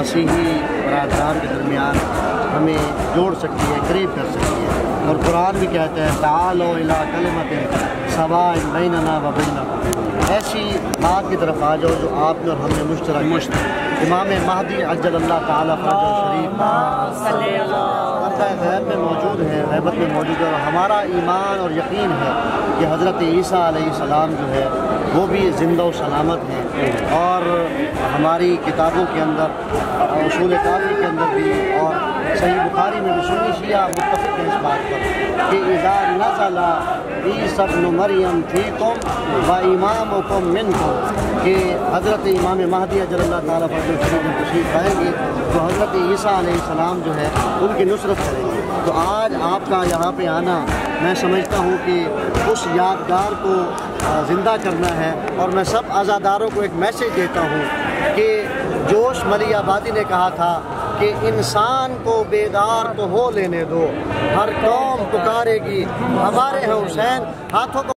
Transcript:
مسیحی برادران کے درمیان ہمیں جوڑ سکتی ہے، قریب کر سکتی ہے۔ اور قرآن بھی کہتا ہے تعالوا الی کلمۃ سواء بیننا و بینکم، ایسی بات کی طرف آ جاؤ جو آپ نے اور ہم نے مشترک امام مہدی عجل اللہ تعالیٰ فرجہ شریف غیب میں موجود ہے، غیبت میں موجود ہے، اور ہمارا ایمان اور یقین ہے کہ حضرت عیسیٰ علیہ السلام جو ہے وہ بھی زندہ و سلامت ہیں، اور ہماری کتابوں کے اندر اصول کافی کے اندر بھی اور صحیح بخاری میں بھی سنی شیعہ متفق ہیں اس بات پر کہ اذا نزل عیسیٰ ابن مریم فیکم و امامکم منکم، کہ حضرت امام مہدی اجل اللہ تعالیٰ فرجہ شریف میں تشریف لائیں گے تو حضرت عیسیٰ علیہ السلام جو ہے ان کی نصرت کریں گے۔ تو آج آپ کا یہاں پہ آنا میں سمجھتا ہوں کہ اس یادگار کو زندہ کرنا ہے، اور میں سب عزاداروں کو ایک میسیج دیتا ہوں کہ جوش ملی آبادی نے کہا تھا کہ انسان کو بیدار تو ہو لینے دو، ہر قوم پکارے گی ہمارے ہیں حسین، ہاتھوں کو